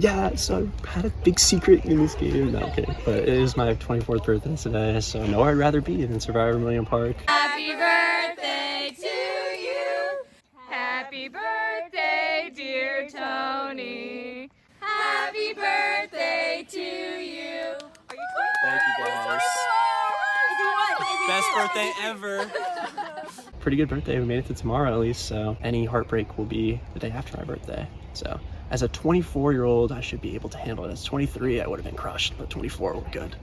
Yeah, so I had a big secret in this game. No, I'm kidding. But it is my 24th birthday today, so nowhere I'd rather be than Survivor Millennium Park. Happy birthday to you. Happy birthday, dear Tony. Happy birthday to you. Thank you guys. Best birthday ever. Pretty good birthday. We made it to tomorrow at least, so any heartbreak will be the day after my birthday. So as a 24-year-old, I should be able to handle it. As 23, I would have been crushed, but 24, we're good.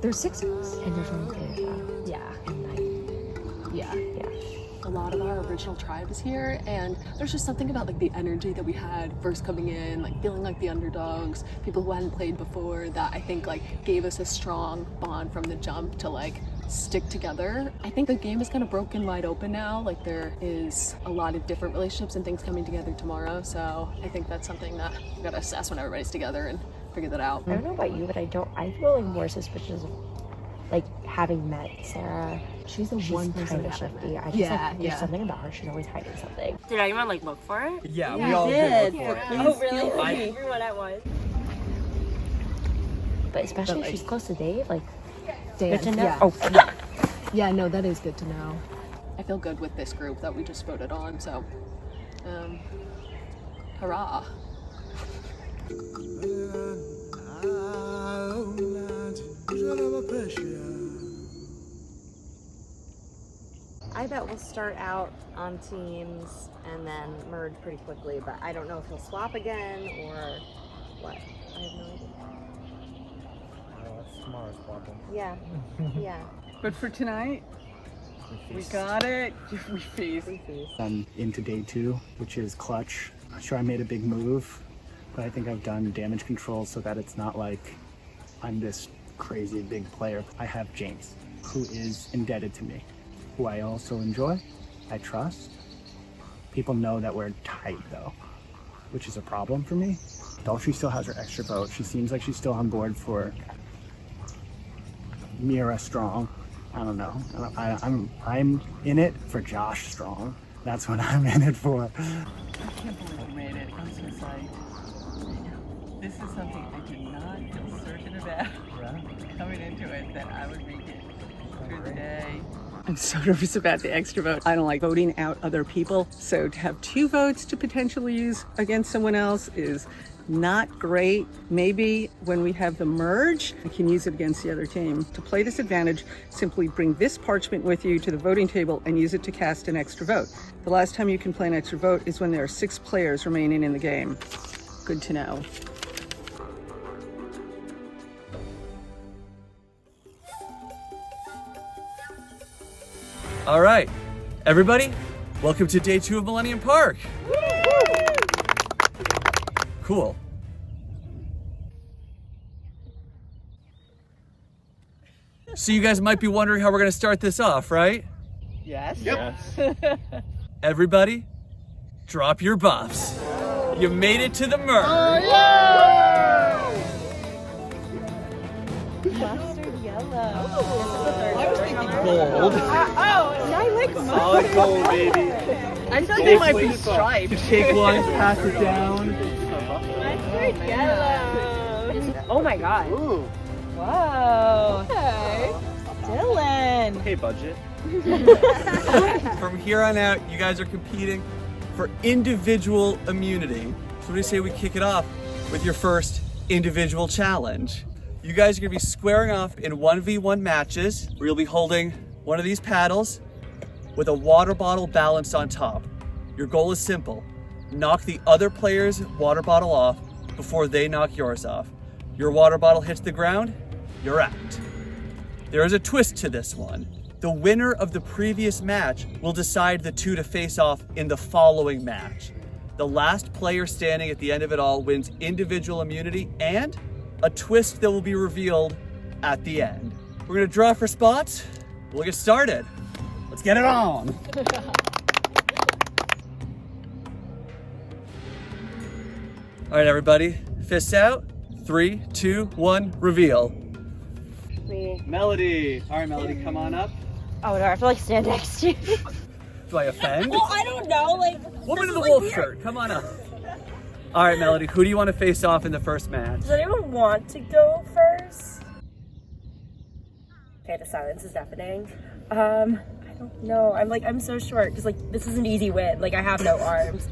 There's 6 of us, and there's only 2 of us. Yeah. And Yeah. yeah. A lot of our original tribe is here, and there's just something about like the energy that we had first coming in, like feeling like the underdogs, people who hadn't played before, that I think like gave us a strong bond from the jump to like stick together. I think the game is kind of broken wide open now. Like there is a lot of different relationships and things coming together tomorrow, so I think that's something that we gotta assess when everybody's together and figure that out. I don't know about you, but I feel like more suspicious of like having met Sarah. She's the She's one person kind of that I've met. shifty. I just like there's something about her. She's always hiding something. Did anyone like look for it? Yeah, we all did look for it. Oh, really? Everyone at once. But especially if she's close to Dave, like Dan, good to know. yeah. Oh, Yeah, no, that is good to know. I feel good with this group that we just voted on, so hurrah. I bet we'll start out on teams and then merge pretty quickly, but I don't know if he'll swap again or what. I have no idea. That's tomorrow's problem. Yeah. Yeah. But for tonight, we got it. We feast. I'm into day 2, which is clutch. I'm sure I made a big move, but I think I've done damage control so that it's not like I'm this crazy big player. I have James, who is indebted to me, who I also enjoy, I trust. People know that we're tight though, which is a problem for me. Daltrey still has her extra vote. She seems like she's still on board for Mira Strong. I don't know. I'm in it for Josh Strong. That's what I'm in it for. I can't believe we made it. I'm so psyched. This is something I did not feel certain about coming into it, that I would make it through the day. I'm so nervous about the extra vote. I don't like voting out other people. So to have 2 votes to potentially use against someone else is not great. Maybe when we have the merge, we can use it against the other team. To play this advantage, simply bring this parchment with you to the voting table and use it to cast an extra vote. The last time you can play an extra vote is when there are 6 players remaining in the game. Good to know. All right, everybody, welcome to day 2 of Millennium Park. Cool. So you guys might be wondering how we're gonna start this off, right? Yes. Yep. Everybody, drop your buffs. You made it to the merge. Mustard yellow. I was thinking gold. I like Solid gold, baby. I thought they might be striped. Take one, pass it down. Mustard yellow. Oh my god. Ooh. Whoa. Okay. Okay, budget. From here on out, you guys are competing for individual immunity. So what do you say we kick it off with your first individual challenge? You guys are gonna be squaring off in 1v1 matches where you'll be holding one of these paddles with a water bottle balanced on top. Your goal is simple. Knock the other player's water bottle off before they knock yours off. Your water bottle hits the ground, you're out. There is a twist to this one. The winner of the previous match will decide the two to face off in the following match. The last player standing at the end of it all wins individual immunity and a twist that will be revealed at the end. We're gonna draw for spots. We'll get started. Let's get it on. All right, everybody, fists out. 3, 2, 1, reveal. Me. Melody. All right, Melody, come on up. Oh, do I have to like stand next to you? Do I offend? Well, I don't know. Like, Woman in the wolf shirt, come on up. All right, Melody, who do you want to face off in the first match? does anyone want to go first? Okay, the silence is deafening. I don't know. I'm so short because like this is an easy win. Like I have no arms.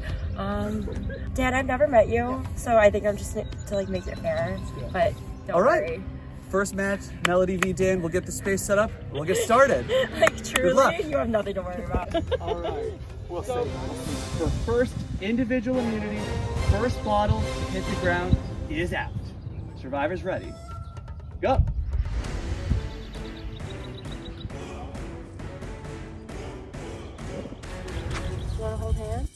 Dan, I've never met you, so I think I'm just to like make it fair. But don't All right. worry. First match, Melody v. Dan. We'll get the space set up. We'll get started. Like Good luck. truly, you have nothing to worry about. All right. We'll see. For first individual immunity, first bottle to hit the ground is out. Survivors ready. Go. You want to hold hands?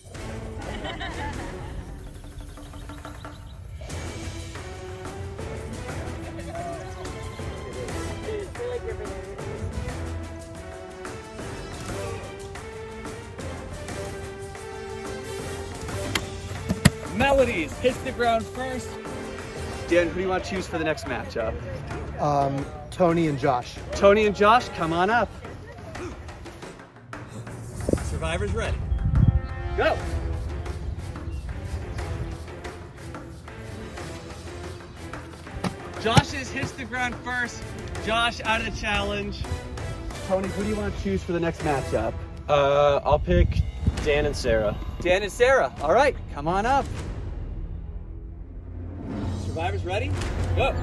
Melodies hits the ground first. Dan, who do you want to choose for the next matchup? Tony and Josh. Tony and Josh, come on up. Survivors ready. Go. Josh's hits the ground first. Josh out of the challenge. Tony, who do you want to choose for the next matchup? I'll pick Dan and Sarah. Dan and Sarah. All right, come on up. Survivors ready? Go.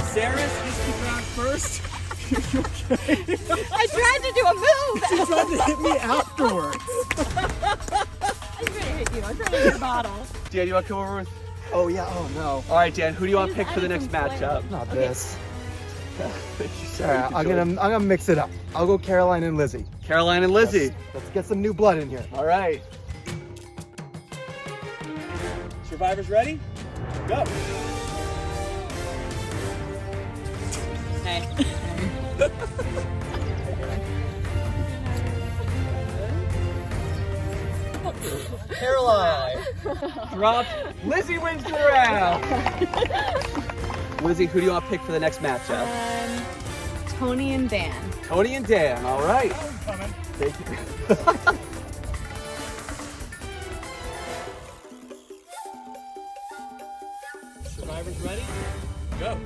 Sarah's hits the ground first. You okay? I tried to do a move. She tried to hit me afterwards. I'm trying to hit you. I'm trying to hit a bottle. Dan, you want to come over with? Oh yeah, oh no. All right, Dan, who do you want to pick for the next matchup? Not this. Sorry, I'm gonna mix it up. I'll go Caroline and Lizzie. Caroline and Lizzie. Let's get some new blood in here. All right. Survivors ready? Go. Hey. Caroline. Dropped. Lizzie wins the round. Lizzie, who do you want to pick for the next matchup? Tony and Dan. Tony and Dan. All right. Thank you. Survivors ready? Go.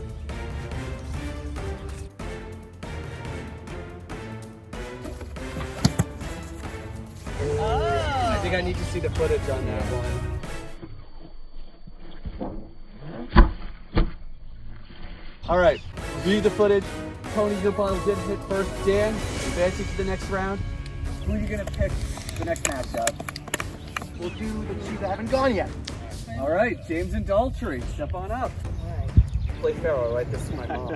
I think I need to see the footage on that one. All right, review the footage. Tony, your bottle did hit first. Dan, advancing to the next round. Who are you gonna pick for the next matchup? We'll do the two that haven't gone yet. All right, James and Daltrey, step on up. Play Pharaoh, right? This is my mom.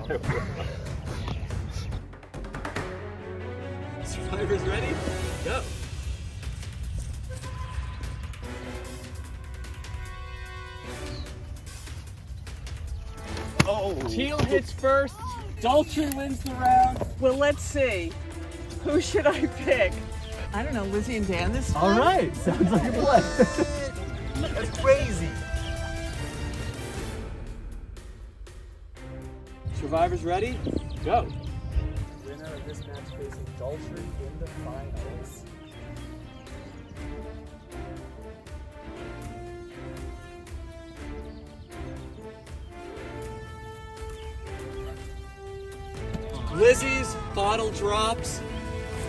Survivors ready? Go. Oh. Teal hits first. Daltrey wins the round. Well, let's see. Who should I pick? I don't know, Lizzie and Dan this time? All right, sounds like a plan. That's crazy. Survivors ready? Go. Winner of this match facing Daltrey in the finals. Lizzie's bottle drops.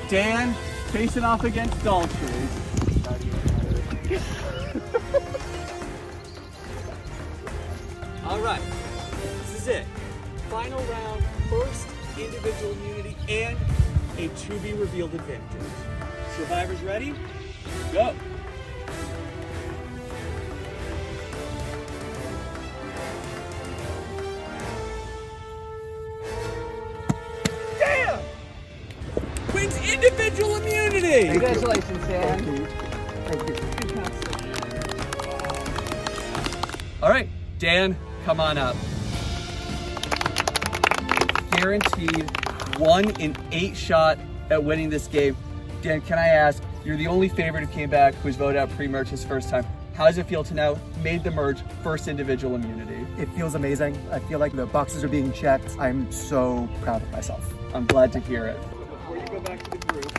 Dan facing off against Daltrey. All right, this is it. Final round, first individual immunity and a to-be-revealed advantage. Survivors ready? Go. Damn! Wins individual immunity! Congratulations, Dan. Thank you. All right, Dan, come on up. Guaranteed 1 in 8 shot at winning this game. Dan, can I ask, you're the only favorite who came back who's voted out pre-merge his first time. How does it feel to now made the merge first individual immunity? It feels amazing. I feel like the boxes are being checked. I'm so proud of myself. I'm glad to hear it. Before you go back to the group.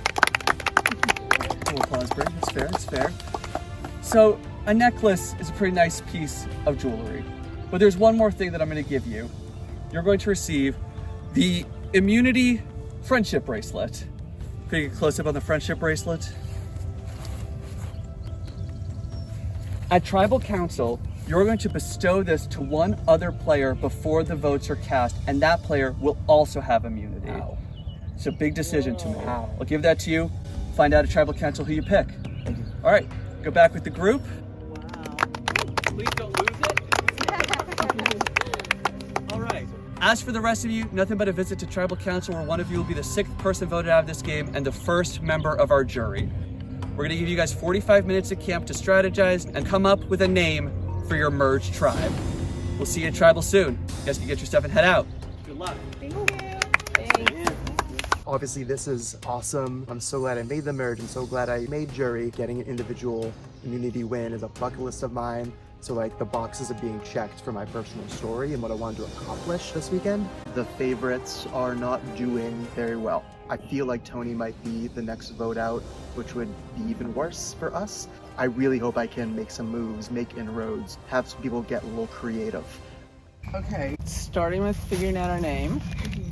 Full applause break, it's fair, it's fair. So a necklace is a pretty nice piece of jewelry, but there's one more thing that I'm gonna give you. You're going to receive the immunity friendship bracelet. Can you get a close up on the friendship bracelet? At Tribal Council, you're going to bestow this to one other player before the votes are cast, and that player will also have immunity. Wow. It's a big decision to make. Wow. I'll give that to you. Find out at Tribal Council who you pick. Thank you. All right, go back with the group. Wow. Please don't lose it. All right. As for the rest of you, nothing but a visit to Tribal Council where one of you will be the 6th person voted out of this game and the first member of our jury. We're gonna give you guys 45 minutes at camp to strategize and come up with a name for your merged tribe. We'll see you at Tribal soon. You guys can get your stuff and head out. Good luck. Thank you. Thanks. Obviously, this is awesome. I'm so glad I made the merge and so glad I made jury. Getting an individual immunity win is a bucket list of mine. So like the boxes are being checked for my personal story and what I wanted to accomplish this weekend. The favorites are not doing very well. I feel like Tony might be the next vote out, which would be even worse for us. I really hope I can make some moves, make inroads, have some people get a little creative. Okay, starting with figuring out our name.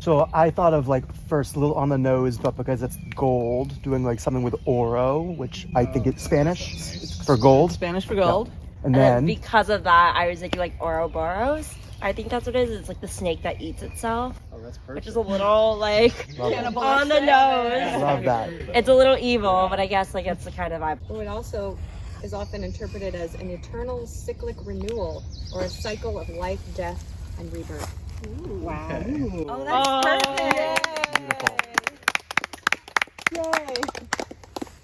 So I thought of like first a little on the nose, but because it's gold, doing like something with oro, which I think it's Spanish for gold. Spanish for gold. Yeah. And then because of that, I was thinking like Ouroboros. I think that's what it is. It's like the snake that eats itself. Oh, that's perfect. Which is a little like on the nose. love that. It's a little evil, but I guess like it's the kind of vibe. It also is often interpreted as an eternal cyclic renewal or a cycle of life, death, and rebirth. Wow. Okay. Oh, that's perfect. Beautiful. Yay.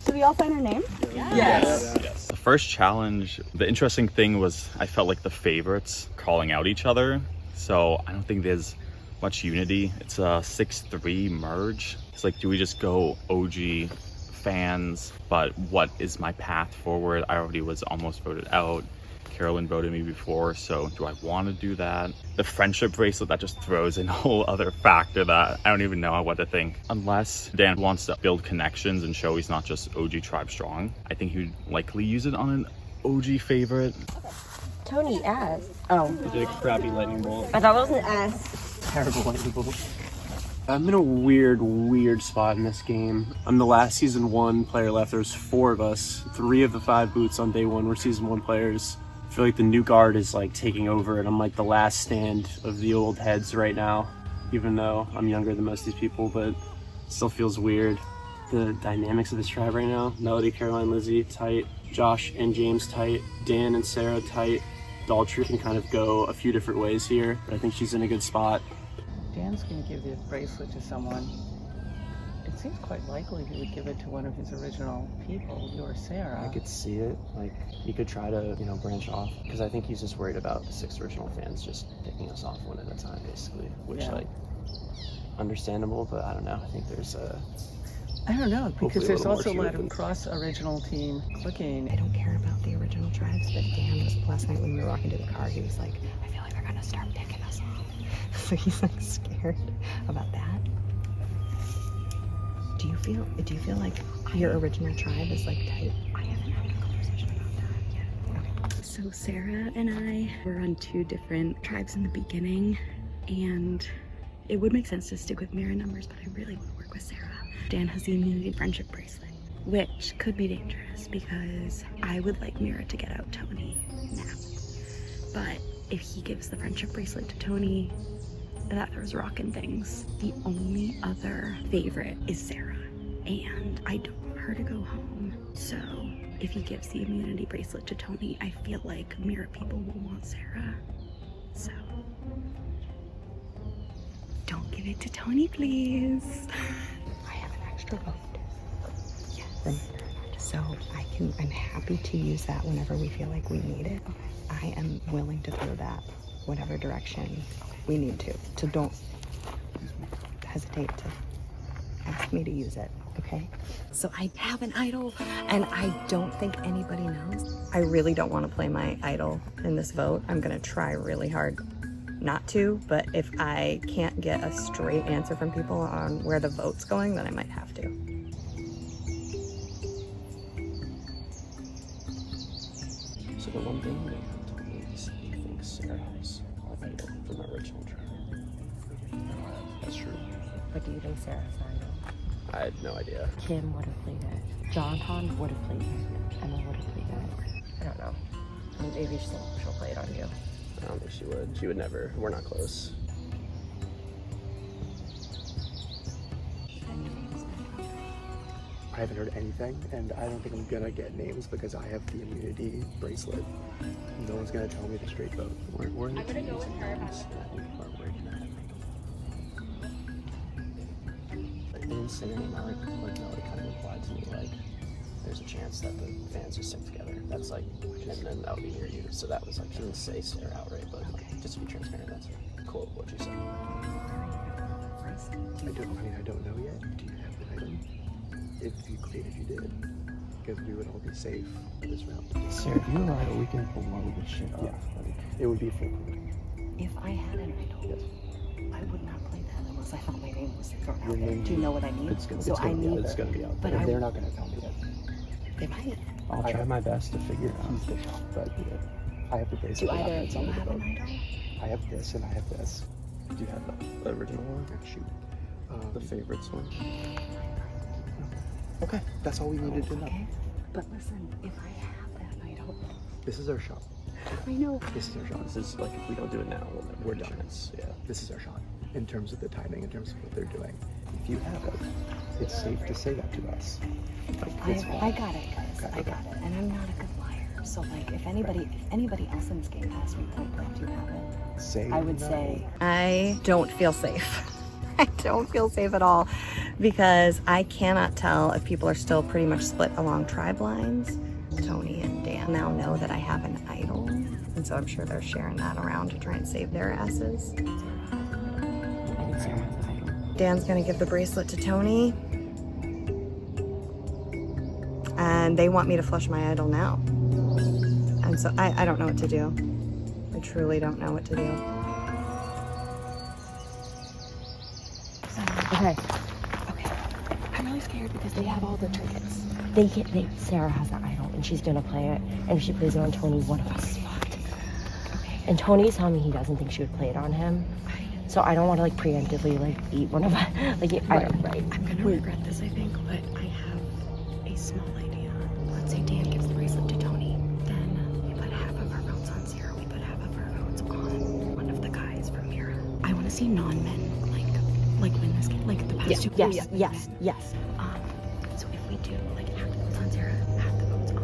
Should we all sign our name? Yes. Yes. The first challenge, the interesting thing was I felt like the favorites calling out each other. So I don't think there's much unity. It's a 6-3 merge. It's like, do we just go OG fans? But what is my path forward? I already was almost voted out. Carolyn voted me before, so do I want to do that? The friendship bracelet, that just throws in a whole other factor that I don't even know what to think. Unless Dan wants to build connections and show he's not just OG tribe strong, I think he'd likely use it on an OG favorite. Tony S. Oh. You did a crappy lightning bolt. I thought it was an S. Terrible lightning bolt. I'm in a weird spot in this game. I'm the last season 1 player left. There's 4 of us. 3 of the 5 boots on day 1 were season 1 players. I feel like the new guard is like taking over and I'm like the last stand of the old heads right now, even though I'm younger than most of these people, but it still feels weird. The dynamics of this tribe right now, Melody, Caroline, Lizzie, tight. Josh and James, tight. Dan and Sarah, tight. Daltrey can kind of go a few different ways here, but I think she's in a good spot. Dan's going to give this bracelet to someone. It seems quite likely he would give it to one of his original people, you or Sarah. I could see it. Like, he could try to, branch off. Because I think he's just worried about the 6 original fans just picking us off one at a time, basically. Which, understandable, but I don't know. I think there's a... I don't know, because Hopefully there's a little also a more lot of opens. cross-original team clicking. I don't care about the original tribes, but Dan was last night when we were walking to the car, he was like, I feel like they're gonna start picking us off. So he's like scared about that. Do you feel like your original tribe is like tight? I haven't had a conversation about that yet. Okay. So Sarah and I were on 2 different tribes in the beginning, and It would make sense to stick with mirror numbers, but I really want to work with Sarah. Dan has the immunity friendship bracelet, which could be dangerous because I would like Mira to get out Tony now. But if he gives the friendship bracelet to Tony, that throws rockin' things. The only other favorite is Sarah, and I don't want her to go home. So if he gives the immunity bracelet to Tony, I feel like Mira people will want Sarah. So don't give it to Tony, please. I have an extra vote. Yes. So I'm happy to use that whenever we feel like we need it. I am willing to throw that whatever direction we need to. So don't hesitate to ask me to use it, okay? So I have an idol, and I don't think anybody knows. I really don't want to play my idol in this vote. I'm gonna try really hard not to, but if I can't get a straight answer from people on where the vote's going, then I might have to. So the one thing they have told me is he thinks Sarah's our idol from the original trailer. That's true. But do you think Sarah's idol? I had no idea. Kim would have played it. John would have played it. Emma would have played it. I don't know. Maybe she'll play it on you. I don't think she would. She would never. We're not close. I haven't heard anything, and I don't think I'm gonna get names because I have the immunity bracelet. No one's gonna tell me the straight vote. We're I'm gonna go with her. They didn't say anything. No, it kind of implied to me like there's a chance that the fans just stick together. That's like, and then that would be near you. So that was like, she didn't say Sarah outright, but like, just to be transparent, that's a quote what you said. I don't know yet. Do you have the item? It'd be great if you did, because we would all be safe for this round. Sarah, if you're right, we can blow this shit up. Yeah, it would be foolproof. If I had an idol, I would not play that unless I thought my name was thrown Your out there. name- Do you know what I mean? It's gonna So I need. it's gonna be out but there. I- They're not gonna tell me yet. They might. I'll try my best to figure it out. He's the shop, but I have the bracelet. Do either It's of on you the have an vote. idol? I have this and I have this. Do you have the original one? Shoot. The favorites one? Okay, that's all we needed to know. Okay. But listen, if I have that idol, This is our shot. I know. This is our shot. This is like, if we don't do it now, we're done. Yeah. This is our shot. In terms of the timing, in terms of what they're doing. If you have it, it's safe to say that to us. Like, it's I got it, guys. Okay, I got it. And I'm not a good liar. So like, if anybody else in this game asks me point blank, do you have it? Say I would no. say. I don't feel safe. I don't feel safe at all because I cannot tell if people are still pretty much split along tribe lines. Tony and Dan now know that I have an idol, and so I'm sure they're sharing that around to try and save their asses. Dan's gonna give the bracelet to Tony, and they want me to flush my idol now. And so I don't know what to do. I truly don't know what to do. Okay. I'm really scared because they have all the trinkets. Sarah has that idol and she's gonna play it. And if she plays it on Tony, one of us is fucked. Okay. And Tony's telling me he doesn't think she would play it on him. So I don't want to like preemptively like eat one of us. Like right. I'm gonna regret this, I think, but I have a small idea. Let's say Dan gives the bracelet to Tony, then we put half of our votes on Sarah, we put half of our votes on one of the guys from Mira. I want to see non-men like win this game, like the past two. Yes. So if we do like half the votes on Sarah, half the votes on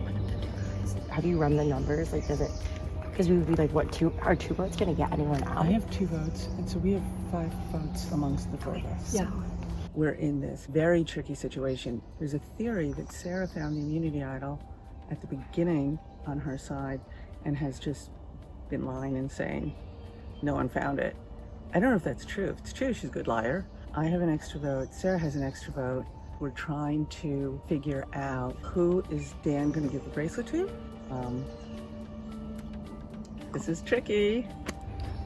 one of the two guys. Have you run the numbers? Like, does it? Because we would be like, what? Are two votes gonna get anyone out? I have 2 votes, and so we have 5 votes amongst the 4 of us. Yeah. We're in this very tricky situation. There's a theory that Sarah found the immunity idol at the beginning on her side and has just been lying and saying no one found it. I don't know if that's true. If it's true, she's a good liar. I have an extra vote. Sarah has an extra vote. We're trying to figure out who is Dan going to give the bracelet to. This is tricky.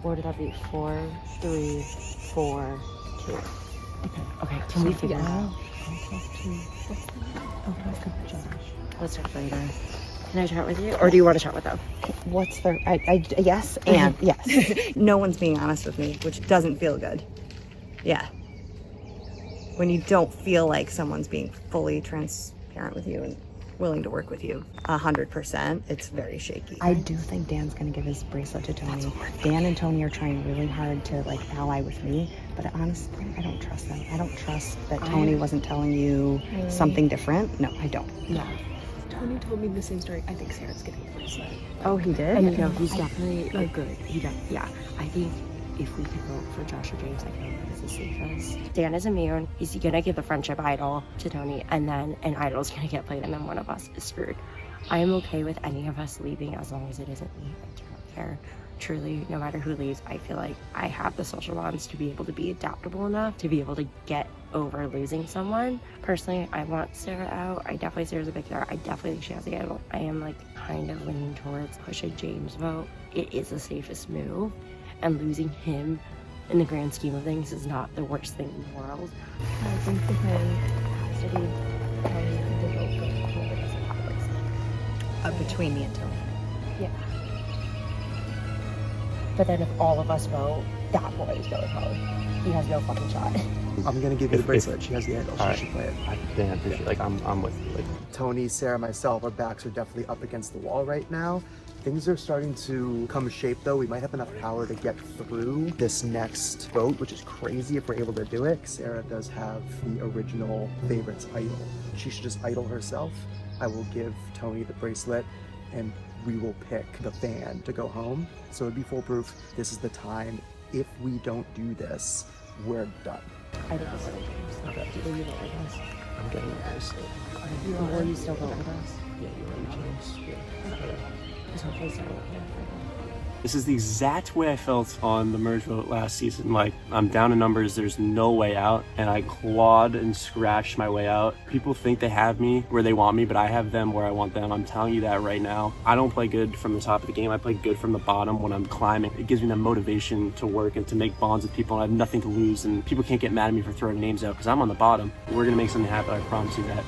What would that be? 4, 3, 4, 2. Okay. Can we figure it out? Let's start later. Can I chat with you? Or do you want to chat with them? What's the, yes, and yes. No one's being honest with me, which doesn't feel good. Yeah. When you don't feel like someone's being fully transparent with you and willing to work with you 100%, it's very shaky. I do think Dan's gonna give his bracelet to Tony. Dan and Tony are trying really hard to like ally with me, but honestly, I don't trust them. I don't trust that Tony wasn't telling you something different. No, I don't. No. Tony told me the same story. I think Sarah's getting the bracelet. Oh, he did? And he's definitely good. Yeah. I think if we could vote for Josh or James, I feel like it's the safest. Dan is immune. He's gonna give the friendship idol to Tony, and then an idol's gonna get played, and then one of us is screwed. I am okay with any of us leaving as long as it isn't me. I do not care. Truly, no matter who leaves, I feel like I have the social bonds to be able to be adaptable enough to be able to get over losing someone. Personally, I want Sarah out. Sarah's a big star. I definitely think she has the idol. I am like kind of leaning towards push a James vote. It is the safest move. And losing him in the grand scheme of things is not the worst thing in the world. I think the plan has to be Tony to vote for whoever doesn't have a bracelet. Between me and Tony. Yeah. But then if all of us vote, that boy is going home. He has no fucking shot. I'm gonna give you the bracelet. She has the idol. She should play it. Dan, I appreciate like I'm with you. Like Tony, Sarah, myself, our backs are definitely up against the wall right now. Things are starting to come shape though. We might have enough power to get through this next vote, which is crazy if we're able to do it. Sarah does have the original favorites idol. She should just idol herself. I will give Tony the bracelet and we will pick the fan to go home. So it'd be foolproof. This is the time. If we don't do this, we're done. I think it's James. Okay. Will you vote with us? I'm getting the bracelet. Will you still vote with us? Yeah, you're right, James. Yeah. Hopefully Sarah will. This is the exact way I felt on the merge vote last season. Like, I'm down in numbers, there's no way out, and I clawed and scratched my way out. People think they have me where they want me, but I have them where I want them. I'm telling you that right now. I don't play good from the top of the game. I play good from the bottom when I'm climbing. It gives me the motivation to work and to make bonds with people, and I have nothing to lose, and people can't get mad at me for throwing names out because I'm on the bottom. We're gonna make something happen, I promise you that.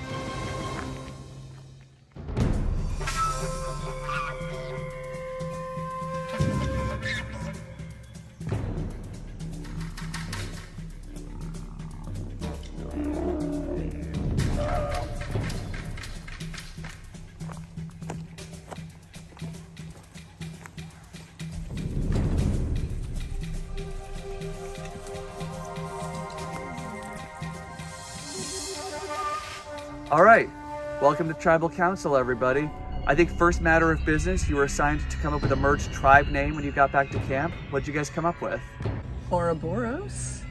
All right, welcome to Tribal Council, everybody. I think first matter of business, you were assigned to come up with a merged tribe name when you got back to camp. What'd you guys come up with? Ouroboros?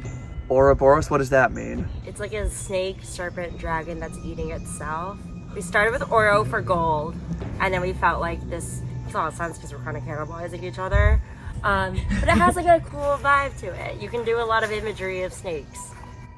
Ouroboros, what does that mean? It's like a snake, serpent, dragon that's eating itself. We started with Oro for gold, and then we felt like this makes a lot of sense because we're kind of cannibalizing each other. But it has like a cool vibe to it. You can do a lot of imagery of snakes.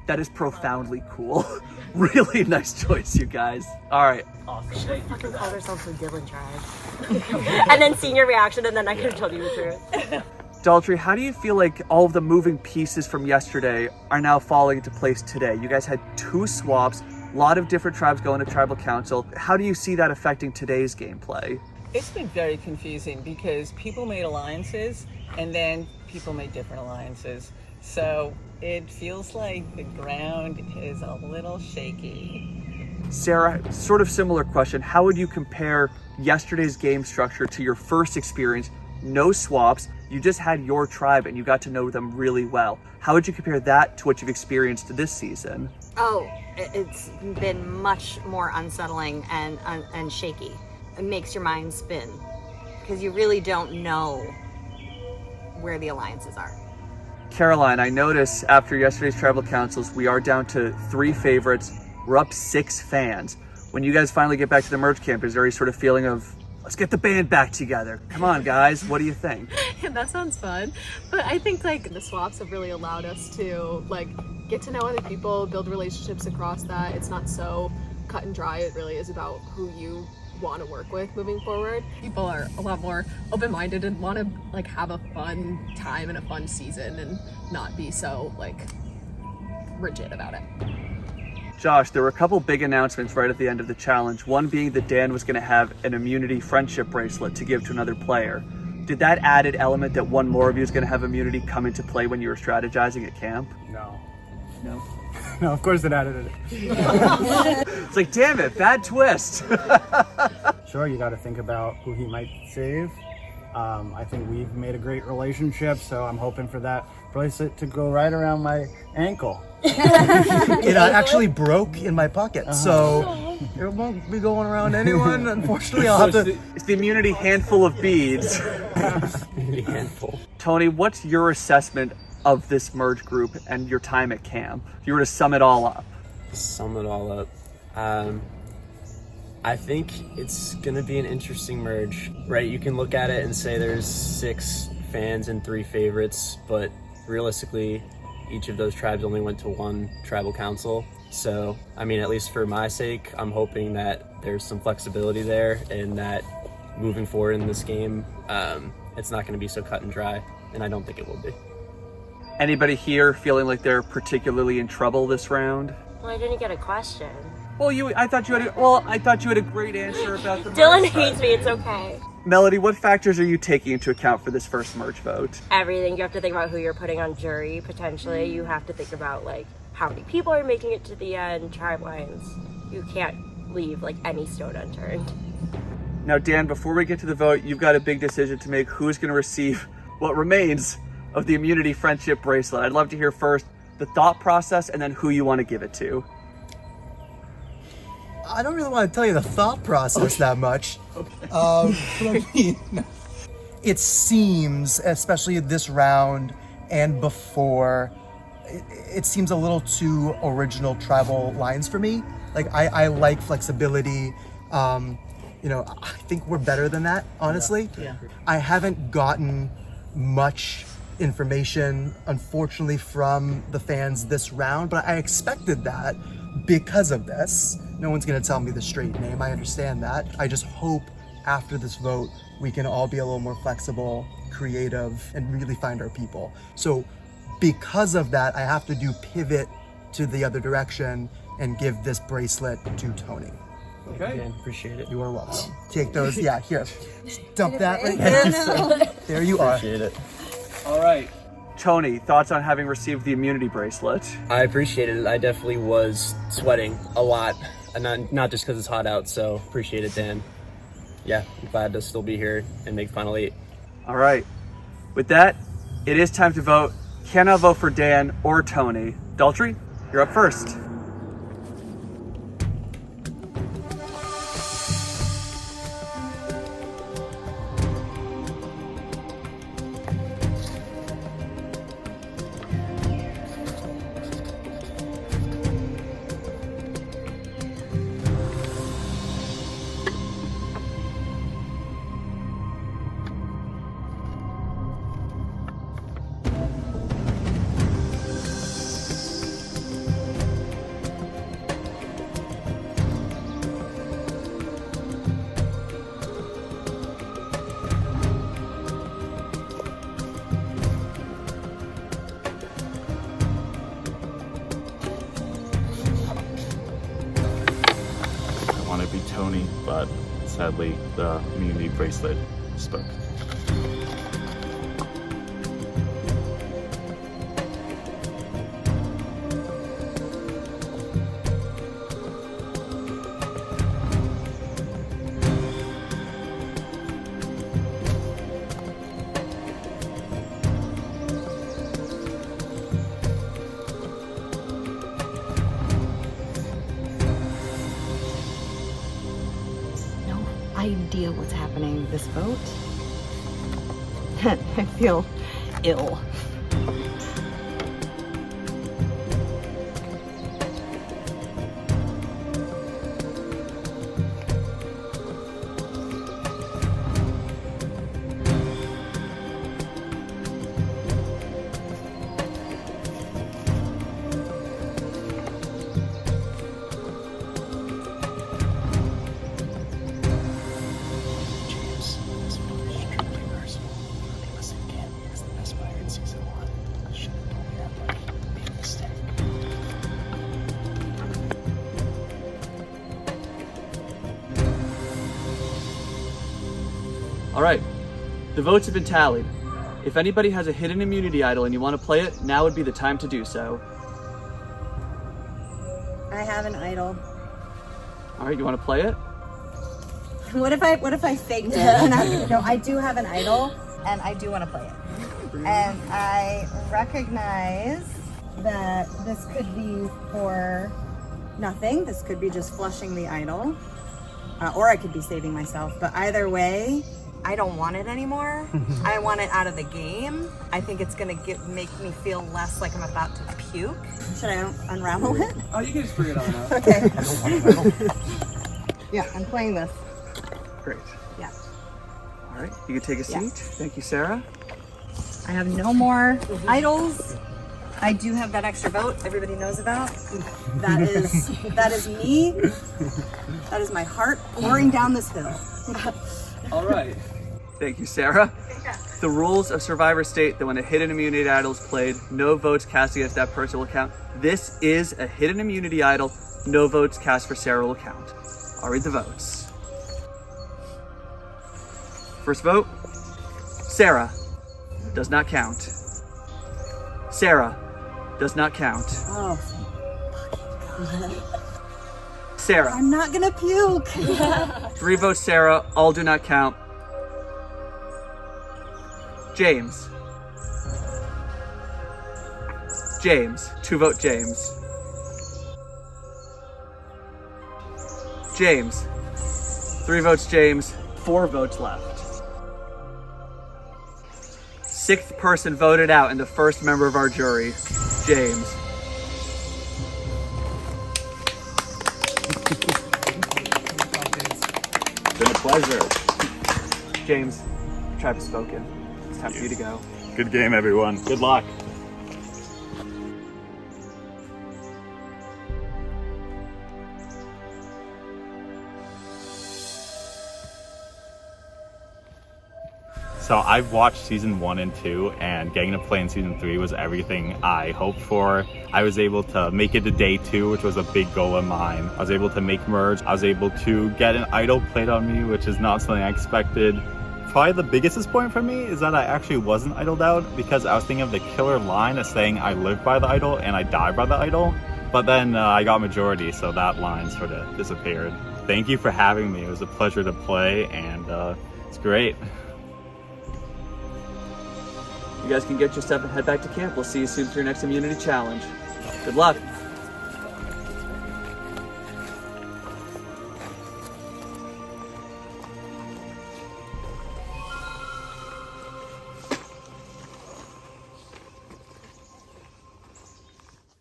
That is profoundly cool. Really nice choice, you guys. All right. We should have fucking called ourselves the Dylan Tribe. And then seen your reaction, and then I could have told you the truth. Daltrey, how do you feel like all of the moving pieces from yesterday are now falling into place today? You guys had 2 swaps, a lot of different tribes going to Tribal Council. How do you see that affecting today's gameplay? It's been very confusing because people made alliances and then people made different alliances. So it feels like the ground is a little shaky. Sarah, sort of similar question. How would you compare yesterday's game structure to your first experience? No swaps, you just had your tribe and you got to know them really well. How would you compare that to what you've experienced this season? Oh, it's been much more unsettling and shaky. It makes your mind spin because you really don't know where the alliances are. Caroline, I notice after yesterday's Tribal Councils, we are down to 3 favorites. We're up 6 fans. When you guys finally get back to the merge camp, is there any sort of feeling of, let's get the band back together? Come on, guys, what do you think? Yeah, that sounds fun. But I think like the swaps have really allowed us to like get to know other people, build relationships across that. It's not so cut and dry. It really is about who you want to work with moving forward. People are a lot more open-minded and want to like have a fun time and a fun season and not be so like rigid about it. Josh, there were a couple big announcements right at the end of the challenge. One being that Dan was going to have an immunity friendship bracelet to give to another player. Did that added element that one more of you is going to have immunity come into play when you were strategizing at camp? No. No. No, of course it added it. It's like, damn it, bad twist. Sure, you got to think about who he might save. I think we've made a great relationship, so I'm hoping for that bracelet to go right around my ankle. It actually broke in my pocket, so it won't be going around anyone. Unfortunately, I'll have to. It's the immunity handful of beads. Immunity handful. Tony, what's your assessment of this merge group and your time at camp? If you were to sum it all up. Sum it all up. I think it's gonna be an interesting merge, right? You can look at it and say there's 6 fans and 3 favorites, but realistically, each of those tribes only went to 1 tribal council. So, I mean, at least for my sake, I'm hoping that there's some flexibility there and that moving forward in this game, it's not gonna be so cut and dry, and I don't think it will be. Anybody here feeling like they're particularly in trouble this round? Well, I didn't get a question. Well, I thought you had a great answer about the Dylan merge. hates me, it's okay. Melody, what factors are you taking into account for this first merge vote? Everything. You have to think about who you're putting on jury, potentially. You have to think about, like, how many people are making it to the end, tribe lines. You can't leave, like, any stone unturned. Now, Dan, before we get to the vote, you've got a big decision to make. Who's going to receive what remains of the immunity friendship bracelet? I'd love to hear first the thought process and then who you want to give it to. I don't really want to tell you the thought process that much. But I mean, it seems, especially this round and before, it seems a little too original tribal lines for me. Like, I like flexibility. I think we're better than that, honestly. Yeah. I haven't gotten much information, unfortunately, from the fans this round, but I expected that because of this. No one's gonna tell me the straight name, I understand that. I just hope after this vote, we can all be a little more flexible, creative, and really find our people. So because of that, I have to pivot to the other direction and give this bracelet to Tony. Okay. Dan, appreciate it. You are welcome. Take those, here. Just dump that right there. There you are. Appreciate it. All right. Tony, thoughts on having received the immunity bracelet? I appreciate it. I definitely was sweating a lot, and not just because it's hot out, so appreciate it, Dan. Yeah, I'm glad to still be here and make Final 8. All right. With that, it is time to vote. Can I vote for Dan or Tony? Daltrey, you're up first. I want to be Tony, but sadly the immunity bracelet spoke. No idea what's happening this vote. I feel ill. James, this vote is truly personal. They listen, Cam, is the best player in season 1. All right, the votes have been tallied. If anybody has a hidden immunity idol and you want to play it, now would be the time to do so. I have an idol. All right, you want to play it? What if I faked it? No, I do have an idol, and I do want to play it. And I recognize that this could be for nothing. This could be just flushing the idol, or I could be saving myself. But either way, I don't want it anymore. I want it out of the game. I think it's gonna make me feel less like I'm about to puke. Should I unravel it? Oh, you can just bring it on out. Okay. Yeah, I'm playing this. Great. Yeah. All right, you can take a seat. Yeah. Thank you, Sarah. I have no more idols. I do have that extra vote everybody knows about. That is me. That is my heart pouring down this hill. All right. Thank you, Sarah. The rules of Survivor state that when a hidden immunity idol is played, no votes cast against that person will count. This is a hidden immunity idol. No votes cast for Sarah will count. I'll read the votes. First vote, Sarah. Does not count. Sarah. Does not count. Oh, Sarah. I'm not gonna puke. 3 votes Sarah, all do not count. James. James. 2 vote James. James. 3 votes James, 4 votes left. 6th person voted out and the first member of our jury, James. It's been a pleasure. James, tribe has spoken. It's time for you to go. Good game, everyone. Good luck. So I've watched season 1 and 2, and getting to play in season 3 was everything I hoped for. I was able to make it to day 2, which was a big goal of mine. I was able to make merge. I was able to get an idol played on me, which is not something I expected. Probably the biggest disappointment for me is that I actually wasn't idled out, because I was thinking of the killer line as saying I live by the idol and I die by the idol. But then I got majority, so that line sort of disappeared. Thank you for having me. It was a pleasure to play, and it's great. You guys can get your stuff and head back to camp. We'll see you soon for your next immunity challenge. Good luck.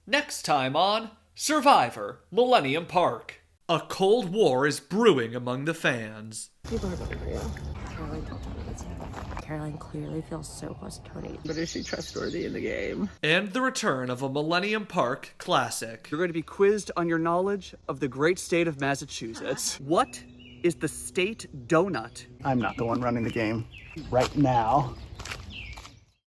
Next time on Survivor Millennium Park. A cold war is brewing among the fans. People are voting for you. Caroline, don't tell me it's you. Caroline clearly feels so close to Tony. But is she trustworthy in the game? And the return of a Millennium Park classic. You're going to be quizzed on your knowledge of the great state of Massachusetts. What is the state donut? I'm not the one running the game. Right now,